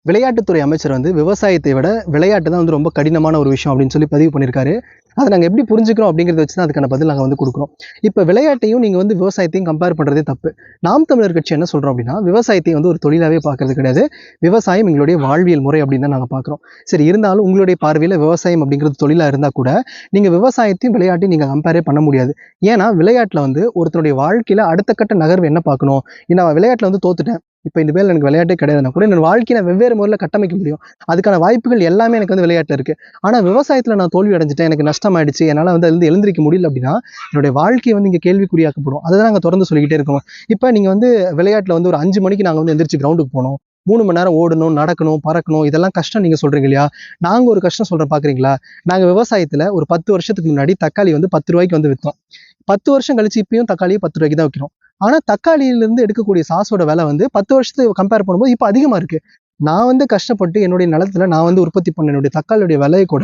விளையாட்டுத்துறை அமைச்சர் வந்து விவசாயத்தை விட விளையாட்டு தான் வந்து ரொம்ப கடினமான ஒரு விஷயம் அப்படின்னு சொல்லி பதிவு பண்ணியிருக்காரு. அதை நாங்கள் எப்படி புரிஞ்சுக்கிறோம் அப்படிங்கிறத வச்சு தான் அதுக்கான பதில் நாங்கள் வந்து கொடுக்குறோம். இப்போ விளையாட்டையும் நீங்கள் வந்து விவசாயத்தையும் கம்பேர் பண்ணுறதே தப்பு. நாம் தமிழர் கட்சி என்ன சொல்கிறோம் அப்படின்னா, விவசாயத்தை வந்து ஒரு தொழிலாகவே பார்க்கறது கிடையாது. விவசாயம் எங்களுடைய வாழ்வியல் முறை அப்படின்னு தான் நாங்கள் பார்க்குறோம். சரி, இருந்தாலும் உங்களுடைய பார்வையில் விவசாயம் அப்படிங்கிறது தொழிலாக இருந்தால் கூட நீங்கள் விவசாயத்தையும் விளையாட்டையும் நீங்கள் கம்பேரே பண்ண முடியாது. ஏன்னா விளையாட்டில் வந்து ஒருத்தருடைய வாழ்க்கையில் அடுத்த கட்ட நகர்வு என்ன பார்க்கணும். நான் விளையாட்டில் வந்து தோத்துட்டேன், இப்போ இந்த பேர் எனக்கு விளையாட்டே கிடையாதுன்னா கூட என்னோட வாழ்க்கையை நான் வெவ்வேறு முறையில் கட்டமைக்க முடியும். அதுக்கான வாய்ப்புகள் எல்லாமே எனக்கு வந்து விளையாட்டில் இருக்குது. ஆனால் விவசாயத்தில் நான் தோல்வி அடைஞ்சிட்டேன், எனக்கு நஷ்டமாயிடுச்சு, என்னால் வந்து அதுலேருந்து எழுந்திரிக்க முடியல அப்படின்னா என்னுடைய வாழ்க்கையை வந்து இங்கே கேள்விக்குறியாக்கப்படும். அதை தான் நாங்கள் தொடர்ந்து சொல்லிக்கிட்டே இருக்கோம். இப்போ நீங்கள் வந்து விளையாட்டில் வந்து ஒரு 5 மணிக்கு நாங்கள் வந்து எந்திரிச்சு கிரவுண்டுக்கு போனோம், 3 மணி நேரம் ஓடணும், நடக்கணும், பறக்கணும், இதெல்லாம் கஷ்டம் நீங்கள் சொல்கிறீங்க இல்லையா? நாங்கள் ஒரு கஷ்டம் சொல்கிறோம் பார்க்குறீங்களா? நாங்கள் விவசாயத்தில் ஒரு 10 வருஷத்துக்கு முன்னாடி தக்காளி வந்து 10 ரூபாய்க்கு வந்து விற்றோம். 10 வருஷம் கழிச்சு இப்பயும் தக்காளியை 10 ரூபாய்க்கு தான் விற்கிறோம். ஆனா தக்காளியிலிருந்து எடுக்கக்கூடிய சாஸோட விலை வந்து 10 வருஷத்துக்கு கம்பேர் பண்ணும்போது இப்போ அதிகமா இருக்கு. நான் வந்து கஷ்டப்பட்டு என்னுடைய நிலத்துல நான் வந்து உற்பத்தி பண்ண என்னுடைய தக்காளியுடைய விலையை கூட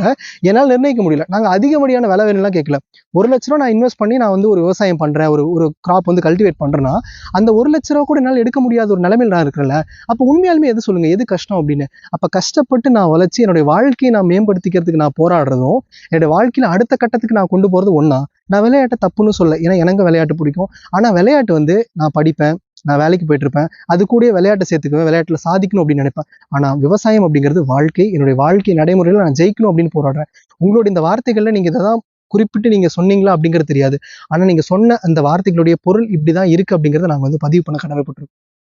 என்னால் நிர்ணயிக்க முடியல. நாங்க அதிகப்படியான விலை வேணும்லாம் கேட்கல. 1,00,000 நான் இன்வெஸ்ட் பண்ணி நான் வந்து ஒரு விவசாயம் பண்றேன், ஒரு ஒரு கிராப் வந்து கல்டிவேட் பண்றேன்னா அந்த 1,00,000 கூட என்னால் எடுக்க முடியாத ஒரு நிலைமையில் நான் இருக்கிறேன்ல. அப்போ உண்மையாலுமே எது சொல்லுங்க, எது கஷ்டம் அப்படின்னு? அப்ப கஷ்டப்பட்டு நான் உழைச்சி என்னுடைய வாழ்க்கையை நான் மேம்படுத்திக்கிறதுக்கு நான் போராடுறதும், என்னுடைய வாழ்க்கையில அடுத்த கட்டத்துக்கு நான் கொண்டு போறது ஒண்ணா? நான் விளையாட்டை தப்புன்னு சொல்ல, ஏன்னா எனக்கு விளையாட்டு பிடிக்கும். ஆனா விளையாட்டு வந்து நான் படிப்பேன், நான் வேலைக்கு போயிட்டு இருப்பேன், அது கூட விளையாட்டை சேர்த்துக்குவேன், விளையாட்டுல சாதிக்கணும் அப்படின்னு நினைப்பேன். ஆனா விவசாயம் அப்படிங்கிறது வாழ்க்கை, என்னுடைய வாழ்க்கை நடைமுறையில நான் ஜெயிக்கணும் அப்படின்னு போராடுறேன். உங்களுடைய இந்த வார்த்தைகள்ல நீங்க இதைதான் குறிப்பிட்டு நீங்க சொன்னீங்களா அப்படிங்கிறது தெரியாது. ஆனா நீங்க சொன்ன அந்த வார்த்தைகளுடைய பொருள் இப்படிதான் இருக்கு அப்படிங்கிறத நாங்க வந்து பதிவு பண்ண கடமைப்பட்டிருக்கோம்.